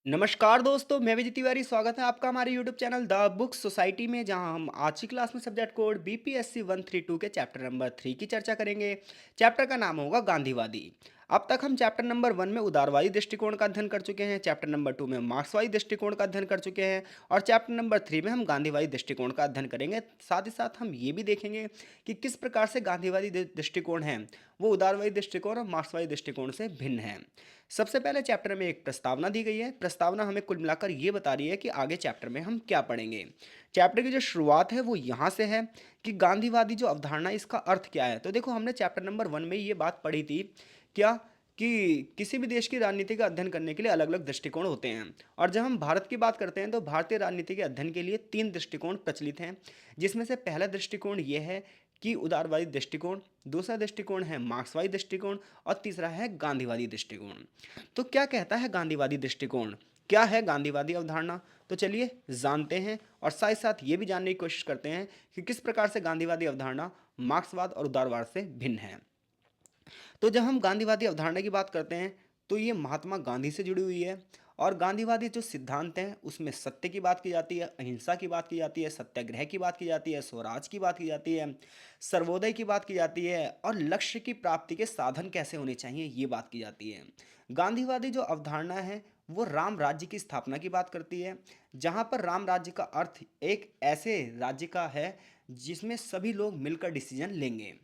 नमस्कार दोस्तों, मैं विजय तिवारी। स्वागत है आपका हमारे YouTube channel the book society में, जहां हम आज की क्लास में सब्जेक्ट कोड बीपीएससी 132 के चैप्टर नंबर 3 की चर्चा करेंगे। चैप्टर का नाम होगा गांधीवादी। अब तक हम चैप्टर नंबर 1 में उदारवादी दृष्टिकोण का अध्ययन कर चुके हैं, चैप्टर नंबर 2 में मार्क्सवादी दृष्टिकोण का अध्ययन कर चुके हैं और चैप्टर नंबर 3 में हम गांधीवादी दृष्टिकोण का अध्ययन करेंगे। साथ ही साथ हम ये भी देखेंगे कि किस प्रकार से गांधीवादी दृष्टिकोण है वो उदारवादी दृष्टिकोण और मार्क्सवादी दृष्टिकोण से भिन्न है। सबसे पहले चैप्टर में एक प्रस्तावना दी गई है। प्रस्तावना हमें कुल मिलाकर ये बता रही है कि आगे चैप्टर में हम क्या पढ़ेंगे। चैप्टर की जो शुरुआत है वो यहाँ से है कि गांधीवादी जो अवधारणा है, इसका अर्थ क्या है। तो देखो, हमने चैप्टर नंबर 1 में ये बात पढ़ी थी क्या कि किसी भी देश की राजनीति का अध्ययन करने के लिए अलग अलग दृष्टिकोण होते हैं। और जब हम भारत की बात करते हैं तो भारतीय राजनीति के अध्ययन के लिए 3 दृष्टिकोण प्रचलित हैं, जिसमें से पहला दृष्टिकोण ये है कि उदारवादी दृष्टिकोण, दूसरा दृष्टिकोण है मार्क्सवादी दृष्टिकोण और तीसरा है गांधीवादी दृष्टिकोण। तो क्या कहता है गांधीवादी दृष्टिकोण, क्या है गांधीवादी अवधारणा, तो चलिए जानते हैं और साथ ही साथ ये भी जानने की कोशिश करते हैं कि किस प्रकार से गांधीवादी अवधारणा मार्क्सवाद और उदारवाद से भिन्न है। तो जब हम गांधीवादी अवधारणा की बात करते हैं तो ये महात्मा गांधी से जुड़ी हुई है। और गांधीवादी जो सिद्धांत हैं उसमें सत्य की बात की जाती है, अहिंसा की बात की जाती है, सत्याग्रह की बात की जाती है, स्वराज की बात की जाती है, सर्वोदय की बात की जाती है और लक्ष्य की प्राप्ति के साधन कैसे होने चाहिए ये बात की जाती है। गांधीवादी जो अवधारणा है वो राम राज्य की स्थापना की बात करती है, जहाँ पर राम राज्य का अर्थ एक ऐसे राज्य का है जिसमें सभी लोग मिलकर डिसीजन लेंगे,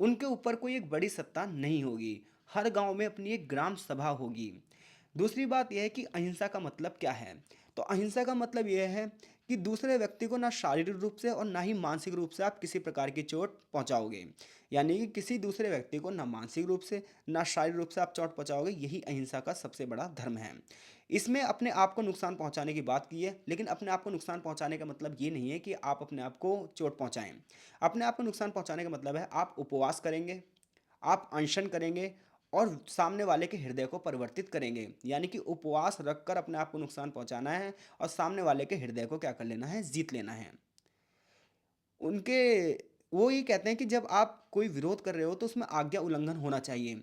उनके ऊपर कोई एक बड़ी सत्ता नहीं होगी, हर गांव में अपनी एक ग्राम सभा होगी। दूसरी बात यह है कि अहिंसा का मतलब क्या है। तो अहिंसा का मतलब यह है कि दूसरे व्यक्ति को ना शारीरिक रूप से और ना ही मानसिक रूप से आप किसी प्रकार की चोट पहुंचाओगे। यानी कि किसी दूसरे व्यक्ति को ना मानसिक रूप से ना शारीरिक रूप से आप चोट पहुंचाओगे, यही अहिंसा का सबसे बड़ा धर्म है। इसमें अपने आप को नुकसान पहुंचाने की बात की है, लेकिन अपने आप को नुकसान पहुंचाने का मतलब ये नहीं है कि आप अपने आप को चोट पहुंचाएं। अपने आप को नुकसान पहुंचाने का मतलब है आप उपवास करेंगे, आप अनशन करेंगे और सामने वाले के हृदय को परिवर्तित करेंगे। यानी कि उपवास रखकर अपने आप को नुकसान पहुंचाना है और सामने वाले के हृदय को क्या कर लेना है, जीत लेना है। उनके वो ये कहते हैं कि जब आप कोई विरोध कर रहे हो तो उसमें आज्ञा उल्लंघन होना चाहिए।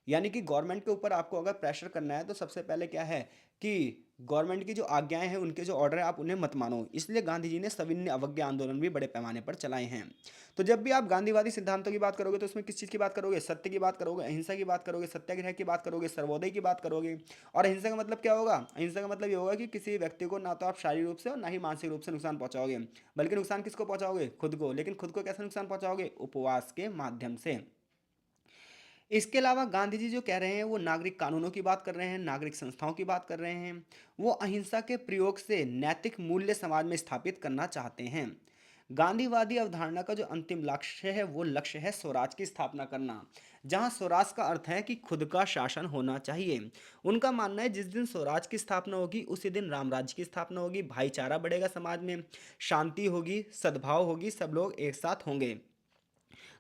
यानी कि गवर्नमेंट के ऊपर आपको अगर प्रेशर करना है तो सबसे पहले क्या है कि गवर्नमेंट की जो आज्ञाएं हैं, उनके जो ऑर्डर है, आप उन्हें मत मानो। इसलिए गांधी जी ने सविनय अवज्ञा आंदोलन भी बड़े पैमाने पर चलाए हैं। तो जब भी आप गांधीवादी सिद्धांतों की बात करोगे तो उसमें किस चीज़ की बात करोगे, सत्य की बात करोगे, अहिंसा की बात करोगे, सत्याग्रह की बात करोगे, सर्वोदय की बात करोगे। और अहिंसा का मतलब क्या होगा, अहिंसा का मतलब ये होगा कि किसी व्यक्ति को ना तो आप शारीरिक रूप से और ना ही मानसिक रूप से नुकसान पहुंचाओगे, बल्कि नुकसान किसको पहुंचाओगे, खुद को। लेकिन खुद को कैसे नुकसान पहुंचाओगे, उपवास के माध्यम से। इसके अलावा गांधी जी जो कह रहे हैं वो नागरिक कानूनों की बात कर रहे हैं, नागरिक संस्थाओं की बात कर रहे हैं। वो अहिंसा के प्रयोग से नैतिक मूल्य समाज में स्थापित करना चाहते हैं। गांधीवादी अवधारणा का जो अंतिम लक्ष्य है वो लक्ष्य है स्वराज की स्थापना करना, जहां स्वराज का अर्थ है कि खुद का शासन होना चाहिए। उनका मानना है जिस दिन स्वराज की स्थापना होगी उसी दिन राम राज्य की स्थापना होगी, भाईचारा बढ़ेगा समाज में, शांति होगी, सद्भाव होगी, सब लोग एक साथ होंगे।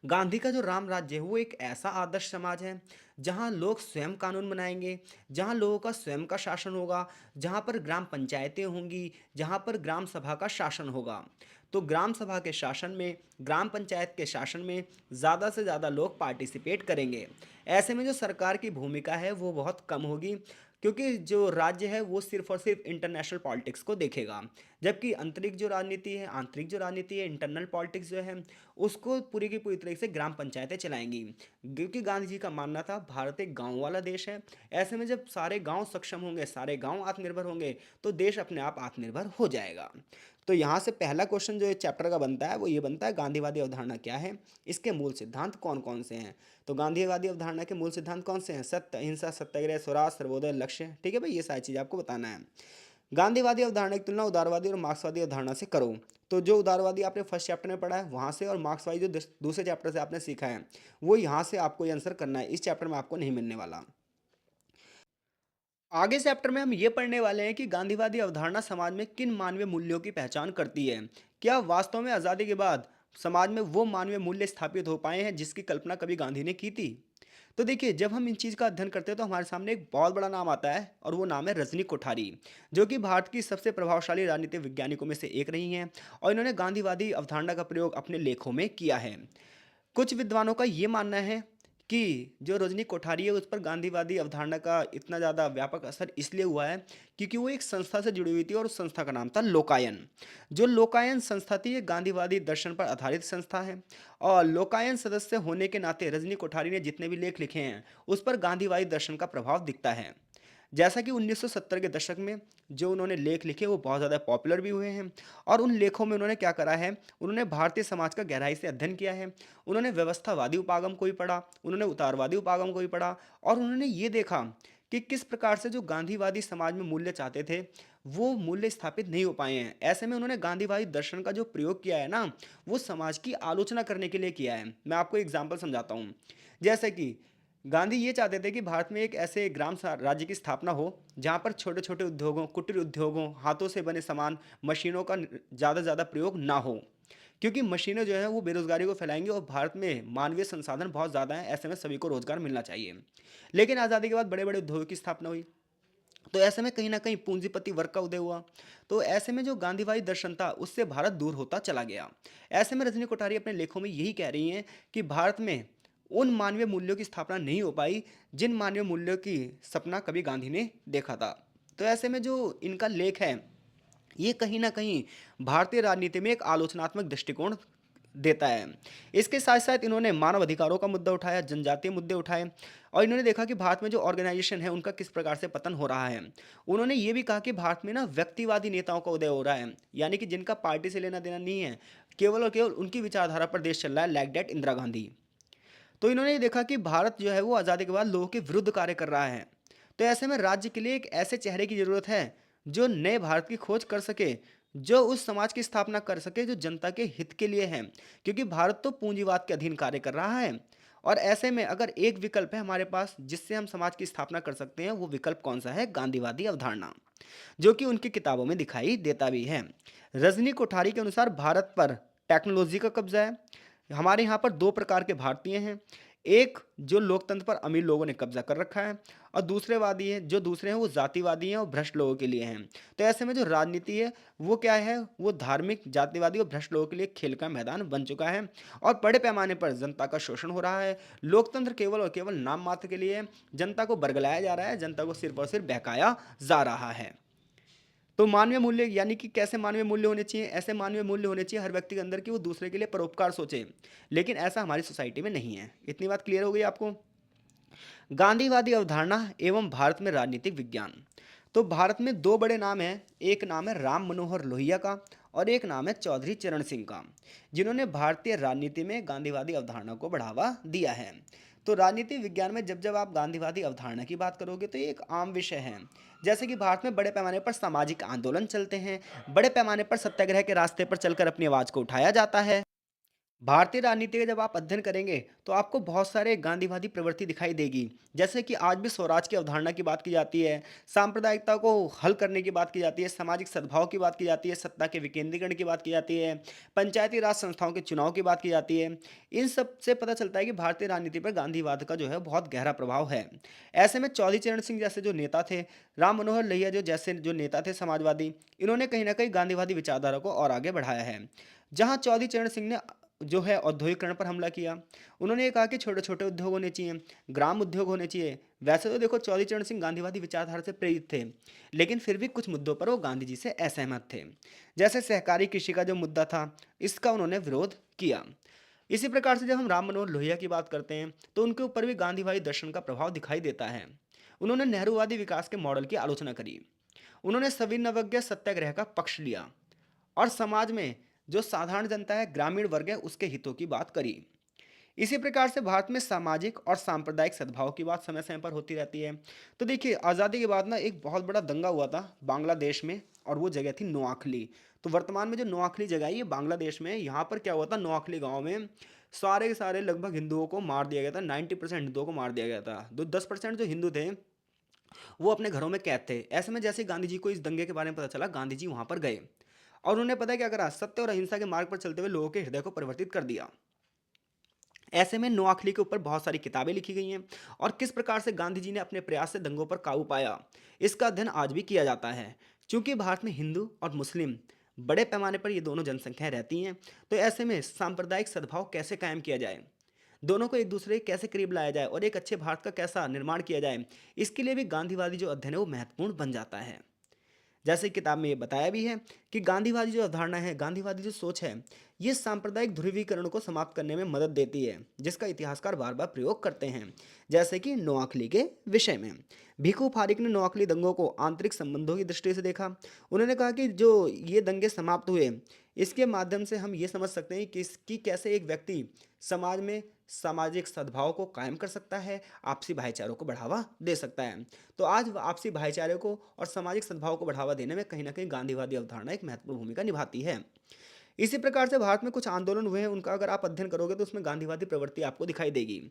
गांधी का जो राम राज्य है वो एक ऐसा आदर्श समाज है जहां लोग स्वयं कानून बनाएंगे, जहां लोगों का स्वयं का शासन होगा, जहां पर ग्राम पंचायतें होंगी, जहां पर ग्राम सभा का शासन होगा। तो ग्राम सभा के शासन में, ग्राम पंचायत के शासन में ज़्यादा से ज़्यादा लोग पार्टिसिपेट करेंगे। ऐसे में जो सरकार की भूमिका है वो बहुत कम होगी, क्योंकि जो राज्य है वो सिर्फ और सिर्फ इंटरनेशनल पॉलिटिक्स को देखेगा, जबकि आंतरिक जो राजनीति है, आंतरिक जो राजनीति है, इंटरनल पॉलिटिक्स जो है, उसको पूरी की पूरी तरीके से ग्राम पंचायतें चलाएंगी। क्योंकि गांधी जी का मानना था भारत एक गांव वाला देश है। ऐसे में जब सारे गांव सक्षम होंगे, सारे गांव आत्मनिर्भर होंगे, तो देश अपने आप आत्मनिर्भर हो जाएगा। तो यहाँ से पहला क्वेश्चन जो इस चैप्टर का बनता है वो ये बनता है, गांधीवादी अवधारणा क्या है, इसके मूल सिद्धांत कौन कौन से हैं। तो गांधीवादी अवधारणा के मूल सिद्धांत कौन से हैं, सत्य, अहिंसा, सत्याग्रह, स्वराज, सर्वोदय, लक्ष्य। ठीक है भाई, ये सारी चीज़ आपको बताना है। गांधीवादी अवधारणा की तुलना उदारवादी और मार्क्सवादी अवधारणा से करो। तो जो उदारवादी आपने फर्स्ट चैप्टर में पढ़ा है वहाँ से, और मार्क्सवादी जो दूसरे चैप्टर से आपने सीखा है, वो यहाँ से आपको ये आंसर करना है। इस चैप्टर में आपको नहीं मिलने वाला। आगे चैप्टर में हम ये पढ़ने वाले हैं कि गांधीवादी अवधारणा समाज में किन मानवीय मूल्यों की पहचान करती है। क्या वास्तव में आज़ादी के बाद समाज में वो मानवीय मूल्य स्थापित हो पाए हैं जिसकी कल्पना कभी गांधी ने की थी। तो देखिए, जब हम इन चीज़ का अध्ययन करते हैं तो हमारे सामने एक बहुत बड़ा नाम आता है और वो नाम है रजनी कोठारी, जो कि भारत की सबसे प्रभावशाली राजनीतिक वैज्ञानिकों में से एक रही हैं और इन्होंने गांधीवादी अवधारणा का प्रयोग अपने लेखों में किया है। कुछ विद्वानों का ये मानना है कि जो रजनी कोठारी है उस पर गांधीवादी अवधारणा का इतना ज़्यादा व्यापक असर इसलिए हुआ है क्योंकि वो एक संस्था से जुड़ी हुई थी और उस संस्था का नाम था लोकायन। जो लोकायन संस्था थी ये गांधीवादी दर्शन पर आधारित संस्था है और लोकायन सदस्य होने के नाते रजनी कोठारी ने जितने भी लेख लिखे हैं उस पर गांधीवादी दर्शन का प्रभाव दिखता है। जैसा कि 1970 के दशक में जो उन्होंने लेख लिखे वो बहुत ज़्यादा पॉपुलर भी हुए हैं और उन लेखों में उन्होंने क्या करा है, उन्होंने भारतीय समाज का गहराई से अध्ययन किया है। उन्होंने व्यवस्थावादी उपागम को भी पढ़ा, उन्होंने उदारवादी उपागम को भी पढ़ा और उन्होंने ये देखा कि किस प्रकार से जो गांधीवादी समाज में मूल्य चाहते थे वो मूल्य स्थापित नहीं हो पाए हैं। ऐसे में उन्होंने गांधीवादी दर्शन का जो प्रयोग किया है ना, वो समाज की आलोचना करने के लिए किया है। मैं आपको एग्जाम्पल समझाता हूँ। जैसे कि गांधी ये चाहते थे कि भारत में एक ऐसे राज्य की स्थापना हो जहाँ पर छोटे छोटे उद्योगों, कुटीर उद्योगों, हाथों से बने सामान, मशीनों का ज़्यादा से ज़्यादा प्रयोग ना हो, क्योंकि मशीनें जो है वो बेरोजगारी को फैलाएंगी और भारत में मानवीय संसाधन बहुत ज़्यादा है, ऐसे में सभी को रोजगार मिलना चाहिए। लेकिन आज़ादी के बाद बड़े बड़े उद्योगों की स्थापना हुई, तो ऐसे में कहीं ना कहीं पूंजीपति वर्ग का उदय हुआ। तो ऐसे में जो गांधीवादी दर्शन था उससे भारत दूर होता चला गया। ऐसे में रजनी कोठारी अपने लेखों में यही कह रही हैं कि भारत में उन मानवीय मूल्यों की स्थापना नहीं हो पाई जिन मानवीय मूल्यों की सपना कभी गांधी ने देखा था। तो ऐसे में जो इनका लेख है ये कहीं ना कहीं भारतीय राजनीति में एक आलोचनात्मक दृष्टिकोण देता है। इसके साथ साथ इन्होंने मानव अधिकारों का मुद्दा उठाया, जनजातीय मुद्दे उठाए और इन्होंने देखा कि भारत में जो ऑर्गेनाइजेशन है उनका किस प्रकार से पतन हो रहा है। उन्होंने ये भी कहा कि भारत में ना व्यक्तिवादी नेताओं का उदय हो रहा है, यानी कि जिनका पार्टी से लेना देना नहीं है, केवल और केवल उनकी विचारधारा पर देश चल रहा है, लाइक डेट इंदिरा गांधी। तो इन्होंने ये देखा कि भारत जो है वो आज़ादी के बाद लोगों के विरुद्ध कार्य कर रहा है। तो ऐसे में राज्य के लिए एक ऐसे चेहरे की ज़रूरत है जो नए भारत की खोज कर सके, जो उस समाज की स्थापना कर सके जो जनता के हित के लिए है, क्योंकि भारत तो पूंजीवाद के अधीन कार्य कर रहा है। और ऐसे में अगर एक विकल्प है हमारे पास जिससे हम समाज की स्थापना कर सकते हैं, वो विकल्प कौन सा है? गांधीवादी अवधारणा, जो कि उनकी किताबों में दिखाई देता भी है। रजनी कोठारी के अनुसार भारत पर टेक्नोलॉजी का कब्जा है। हमारे यहाँ पर दो प्रकार के भारतीय हैं, एक जो लोकतंत्र पर अमीर लोगों ने कब्जा कर रखा है और दूसरे वादी हैं, जो दूसरे हैं वो जातिवादी हैं और भ्रष्ट लोगों के लिए हैं। तो ऐसे में जो राजनीति है वो क्या है, वो धार्मिक, जातिवादी और भ्रष्ट लोगों के लिए खेल का मैदान बन चुका है और बड़े पैमाने पर जनता का शोषण हो रहा है। लोकतंत्र केवल और केवल नाम मात्र के लिए है, जनता को बरगलाया जा रहा है, जनता को सिर्फ और सिर्फ बहकाया जा रहा है। तो मानवीय मूल्य यानी कि कैसे मानवीय मूल्य होने चाहिए? ऐसे मानवीय मूल्य होने चाहिए हर व्यक्ति के अंदर कि वो दूसरे के लिए परोपकार सोचे, लेकिन ऐसा हमारी सोसाइटी में नहीं है। इतनी बात क्लियर हो गई आपको? गांधीवादी अवधारणा एवं भारत में राजनीतिक विज्ञान। तो भारत में दो बड़े नाम हैं, एक नाम है राम मनोहर लोहिया का और एक नाम है चौधरी चरण सिंह का, जिन्होंने भारतीय राजनीति में गांधीवादी अवधारणा को बढ़ावा दिया है। तो राजनीति विज्ञान में जब जब आप गांधीवादी अवधारणा की बात करोगे तो ये एक आम विषय है। जैसे कि भारत में बड़े पैमाने पर सामाजिक आंदोलन चलते हैं, बड़े पैमाने पर सत्याग्रह के रास्ते पर चलकर अपनी आवाज़ को उठाया जाता है। भारतीय राजनीति का जब आप अध्ययन करेंगे तो आपको बहुत सारे गांधीवादी प्रवृत्ति दिखाई देगी। जैसे कि आज भी स्वराज की अवधारणा की बात की जाती है, सांप्रदायिकता को हल करने की बात की जाती है, सामाजिक सद्भाव की बात की जाती है, सत्ता के विकेंद्रीकरण की बात की जाती है, पंचायती राज संस्थाओं के चुनाव की बात की जाती है। इन सब से पता चलता है कि भारतीय राजनीति पर गांधीवाद का जो है बहुत गहरा प्रभाव है। ऐसे में चौधरी चरण सिंह जैसे जो नेता थे, राम मनोहर लोहिया जो जैसे जो नेता थे समाजवादी, इन्होंने कहीं ना कहीं गांधीवादी विचारधारा को और आगे बढ़ाया है। जहाँ चौधरी चरण सिंह ने जो है औद्योगिकरण पर हमला किया, उन्होंने ये कहा कि छोटे छोटे उद्योग होने चाहिए, ग्राम उद्योग होने चाहिए। वैसे तो देखो चौधरी चरण सिंह गांधीवादी विचारधारा से प्रेरित थे, लेकिन फिर भी कुछ मुद्दों पर वो गांधी जी से असहमत थे। जैसे सहकारी कृषि का जो मुद्दा था, इसका उन्होंने विरोध किया। इसी प्रकार से जब हम राम मनोहर लोहिया की बात करते हैं तो उनके ऊपर भी गांधीवादी दर्शन का प्रभाव दिखाई देता है। उन्होंने नेहरूवादी विकास के मॉडल की आलोचना करी, उन्होंने सविनय सत्याग्रह का पक्ष लिया और समाज में जो साधारण जनता है, ग्रामीण वर्ग है, उसके हितों की बात करी। इसी प्रकार से भारत में सामाजिक और सांप्रदायिक सद्भाव की बात समय समय पर होती रहती है। तो देखिए आज़ादी के बाद ना एक बहुत बड़ा दंगा हुआ था बांग्लादेश में और वो जगह थी नोआखली। तो वर्तमान में जो नोआखली जगह है ये बांग्लादेश में है। यहाँ पर क्या हुआ था, नोआखली गांव में सारे के सारे लगभग हिंदुओं को मार दिया गया था, 90% हिंदुओं को मार दिया गया था। 10% जो हिंदू थे वो अपने घरों में कैद थे। ऐसे में जैसे गांधी जी को इस दंगे के बारे में पता चला, गांधी जी वहां पर गए और उन्हें पता है क्या करा, सत्य और अहिंसा के मार्ग पर चलते हुए लोगों के हृदय को परिवर्तित कर दिया। ऐसे में नोआखली के ऊपर बहुत सारी किताबें लिखी गई हैं और किस प्रकार से गांधी जी ने अपने प्रयास से दंगों पर काबू पाया, इसका अध्ययन आज भी किया जाता है। क्योंकि भारत में हिंदू और मुस्लिम बड़े पैमाने पर ये दोनों जनसंख्याएं रहती हैं, तो ऐसे में सांप्रदायिक सद्भाव कैसे कायम किया जाए, दोनों को एक दूसरे के कैसे करीब लाया जाए और एक अच्छे भारत का कैसा निर्माण किया जाए, इसके लिए भी गांधीवादी जो अध्ययन है वो महत्वपूर्ण बन जाता है। जैसे किताब में ये बताया भी है कि गांधीवादी जो अवधारणा है, गांधीवादी जो सोच है, ये सांप्रदायिक ध्रुवीकरण को समाप्त करने में मदद देती है, जिसका इतिहासकार बार बार प्रयोग करते हैं। जैसे कि नोआखली के विषय में भिखू फारिक ने नोआखली दंगों को आंतरिक संबंधों की दृष्टि से देखा। उन्होंने कहा कि जो ये दंगे समाप्त हुए, इसके माध्यम से हम ये समझ सकते हैं कि कैसे एक व्यक्ति समाज में सामाजिक सद्भाव को कायम कर सकता है, आपसी भाईचारों को बढ़ावा दे सकता है। तो आज आपसी भाईचारे को और सामाजिक सद्भाव को बढ़ावा देने में कहीं ना कहीं गांधीवादी अवधारणा एक महत्वपूर्ण भूमिका निभाती है। इसी प्रकार से भारत में कुछ आंदोलन हुए हैं, उनका अगर आप अध्ययन करोगे तो उसमें गांधीवादी प्रवृत्ति आपको दिखाई देगी।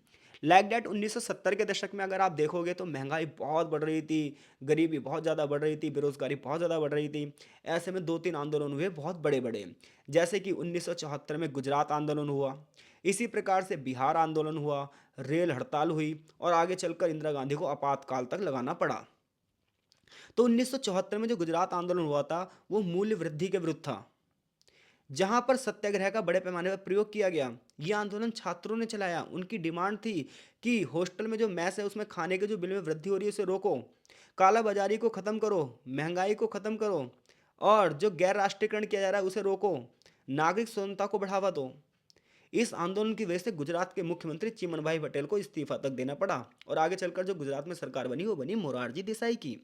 लाइक डैट 1970 के दशक में अगर आप देखोगे तो महंगाई बहुत बढ़ रही थी, गरीबी बहुत ज़्यादा बढ़ रही थी, बेरोजगारी बहुत ज़्यादा बढ़ रही थी। ऐसे में दो तीन आंदोलन हुए बहुत बड़े बड़े, जैसे कि 1974 में गुजरात आंदोलन हुआ, इसी प्रकार से बिहार आंदोलन हुआ, रेल हड़ताल हुई और आगे चलकर इंदिरा गांधी को आपातकाल तक लगाना पड़ा। तो 1974 में जो गुजरात आंदोलन हुआ था वो मूल्य वृद्धि के विरुद्ध था, जहां पर सत्याग्रह का बड़े पैमाने पर प्रयोग किया गया। यह आंदोलन छात्रों ने चलाया। उनकी डिमांड थी कि हॉस्टल में जो मैस है उसमें खाने के जो बिल में वृद्धि हो रही है उसे रोको, काला बाजारी को खत्म करो, महंगाई को खत्म करो और जो गैर राष्ट्रीयकरण किया जा रहा है उसे रोको, नागरिक स्वतंत्रता को बढ़ावा दो। इस आंदोलन की वजह से गुजरात के मुख्यमंत्री चिमनभाई पटेल को इस्तीफा तक देना पड़ा और आगे चलकर जो गुजरात में सरकार बनी वो बनी मोरारजी देसाई की।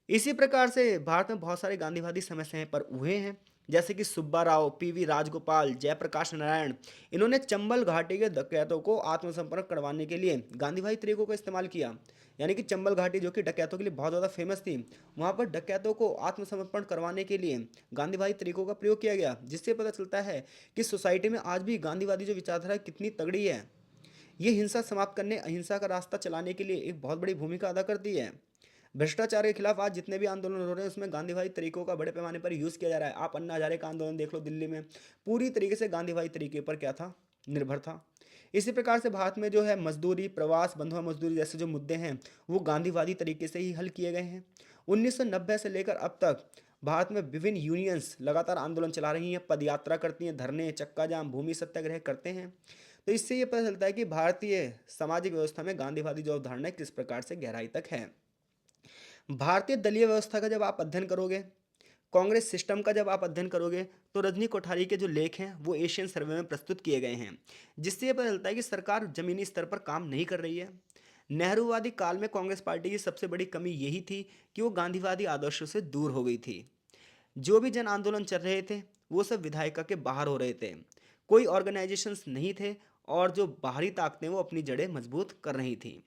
इसी प्रकार से भारत में बहुत सारे गांधीवादी समस्याएं पर हुए हैं, जैसे कि सुब्बा राव, पीवी राजगोपाल, जयप्रकाश नारायण। इन्होंने चंबल घाटी के डकैतों को आत्मसमर्पण करवाने के लिए गांधीवादी तरीकों का इस्तेमाल किया। यानी कि चंबल घाटी जो कि डकैतों के लिए बहुत ज़्यादा फेमस थी, वहाँ पर डकैतों को आत्मसमर्पण करवाने के लिए गांधीवादी तरीकों का प्रयोग किया गया, जिससे पता चलता है कि सोसाइटी में आज भी गांधीवादी जो विचारधारा है कितनी तगड़ी है। ये हिंसा समाप्त करने, अहिंसा का रास्ता चलाने के लिए एक बहुत बड़ी भूमिका अदा करती है। भ्रष्टाचार के खिलाफ आज जितने भी आंदोलन हो रहे हैं उसमें गांधीवादी तरीकों का बड़े पैमाने पर यूज़ किया जा रहा है। आप अन्ना हजारे का आंदोलन देख लो दिल्ली में, पूरी तरीके से गांधीवादी तरीके पर क्या था, निर्भर था। इसी प्रकार से भारत में जो है मजदूरी, प्रवास, बंधुआ मजदूरी जैसे जो मुद्दे हैं वो गांधीवादी तरीके से ही हल किए गए हैं। 1990 से लेकर अब तक भारत में विभिन्न यूनियंस लगातार आंदोलन चला रही हैं, पदयात्रा करती हैं, धरने, चक्का जाम, भूमि सत्याग्रह करते हैं। तो इससे ये पता चलता है कि भारतीय सामाजिक व्यवस्था में गांधीवादी जो अवधारणा है किस प्रकार से गहराई तक है। भारतीय दलीय व्यवस्था का जब आप अध्ययन करोगे, कांग्रेस सिस्टम का जब आप अध्ययन करोगे, तो रजनी कोठारी के जो लेख हैं वो एशियन सर्वे में प्रस्तुत किए गए हैं, जिससे ये पता चलता है कि सरकार जमीनी स्तर पर काम नहीं कर रही है। नेहरूवादी काल में कांग्रेस पार्टी की सबसे बड़ी कमी यही थी कि वो गांधीवादी आदर्शों से दूर हो गई थी। जो भी जन आंदोलन चल रहे थे वो सब विधायिका के बाहर हो रहे थे, कोई ऑर्गेनाइजेशंस नहीं थे और जो बाहरी ताकतें वो अपनी जड़ें मजबूत कर रही थी।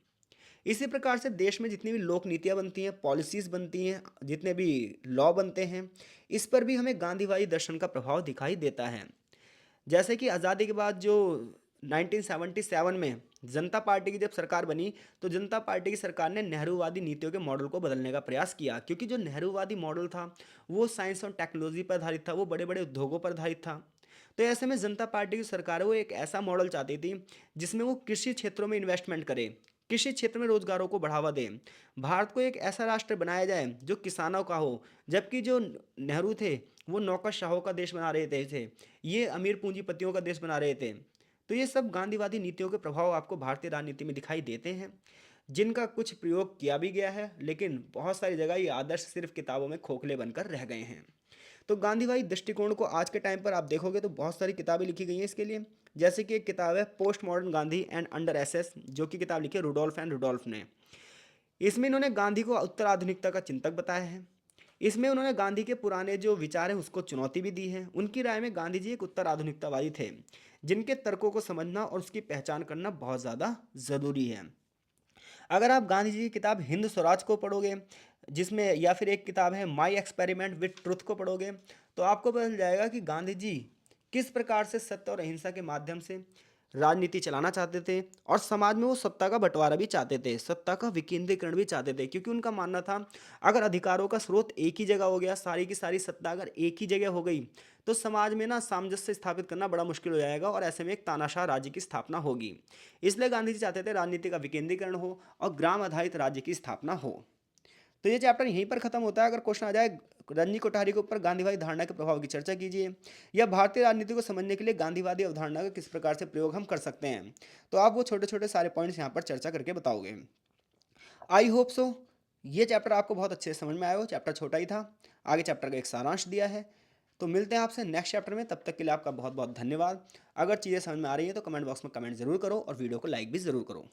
इसी प्रकार से देश में जितनी भी लोक नीतियाँ बनती हैं, पॉलिसीज़ बनती हैं, जितने भी लॉ बनते हैं, इस पर भी हमें गांधीवादी दर्शन का प्रभाव दिखाई देता है। जैसे कि आज़ादी के बाद जो 1977 में जनता पार्टी की जब सरकार बनी, तो जनता पार्टी की सरकार ने नेहरूवादी नीतियों के मॉडल को बदलने का प्रयास किया, क्योंकि जो नेहरूवादी मॉडल था वो साइंस और टेक्नोलॉजी पर आधारित था, वो बड़े बड़े उद्योगों पर आधारित था। तो ऐसे में जनता पार्टी की सरकार है वो एक ऐसा मॉडल चाहती थी जिसमें वो कृषि क्षेत्रों में इन्वेस्टमेंट करे, कृषि क्षेत्र में रोजगारों को बढ़ावा दें, भारत को एक ऐसा राष्ट्र बनाया जाए जो किसानों का हो। जबकि जो नेहरू थे वो नौकरशाहों का देश बना रहे थे, ये अमीर पूंजीपतियों का देश बना रहे थे। तो ये सब गांधीवादी नीतियों के प्रभाव आपको भारतीय राजनीति में दिखाई देते हैं, जिनका कुछ प्रयोग किया भी गया है, लेकिन बहुत सारी जगह ये आदर्श सिर्फ किताबों में खोखले बनकर रह गए हैं। तो गांधीवादी दृष्टिकोण को आज के टाइम पर आप देखोगे तो बहुत सारी किताबें लिखी गई हैं इसके लिए। जैसे कि एक किताब है post modern Gandhi and under SS, जो कि किताब लिखी है रुडोल्फ एंड रुडोल्फ ने। इसमें इन्होंने गांधी को उत्तर आधुनिकता का चिंतक बताया है। इसमें उन्होंने गांधी के पुराने जो विचार हैं उसको चुनौती भी दी है। उनकी राय में गांधी जी एक उत्तर आधुनिकतावादी थे, जिनके तर्कों को समझना और उसकी पहचान करना बहुत ज़्यादा ज़रूरी है। अगर आप गांधी जी की किताब हिंद स्वराज को पढ़ोगे, जिसमें या फिर एक किताब है माई एक्सपेरिमेंट विथ ट्रुथ को पढ़ोगे, तो आपको पता चल जाएगा कि गांधी जी किस प्रकार से सत्य और अहिंसा के माध्यम से राजनीति चलाना चाहते थे और समाज में वो सत्ता का बंटवारा भी चाहते थे, सत्ता का विकेंद्रीकरण भी चाहते थे। क्योंकि उनका मानना था अगर अधिकारों का स्रोत एक ही जगह हो गया, सारी की सारी सत्ता अगर एक ही जगह हो गई, तो समाज में ना सामंजस्य स्थापित करना बड़ा मुश्किल हो जाएगा और ऐसे में एक तानाशाह राज्य की स्थापना होगी। इसलिए गांधी जी चाहते थे राजनीति का विकेंद्रीकरण हो और ग्राम आधारित राज्य की स्थापना हो। तो ये चैप्टर यहीं पर खत्म होता है। अगर क्वेश्चन आ जाए रंजीत कोठारी के ऊपर गांधीवादी धारणा के प्रभाव की चर्चा कीजिए, या भारतीय राजनीति को समझने के लिए गांधीवादी अवधारणा का किस प्रकार से प्रयोग हम कर सकते हैं, तो आप वो छोटे छोटे सारे पॉइंट्स यहाँ पर चर्चा करके बताओगे। आई होप सो ये चैप्टर आपको बहुत अच्छे से समझ में आया हो। चैप्टर छोटा ही था, आगे चैप्टर का एक सारांश दिया है। तो मिलते हैं आपसे नेक्स्ट चैप्टर में, तब तक के लिए आपका बहुत बहुत धन्यवाद। अगर चीज़ें समझ में आ रही हैं तो कमेंट बॉक्स में कमेंट जरूर करो और वीडियो को लाइक भी ज़रूर करो।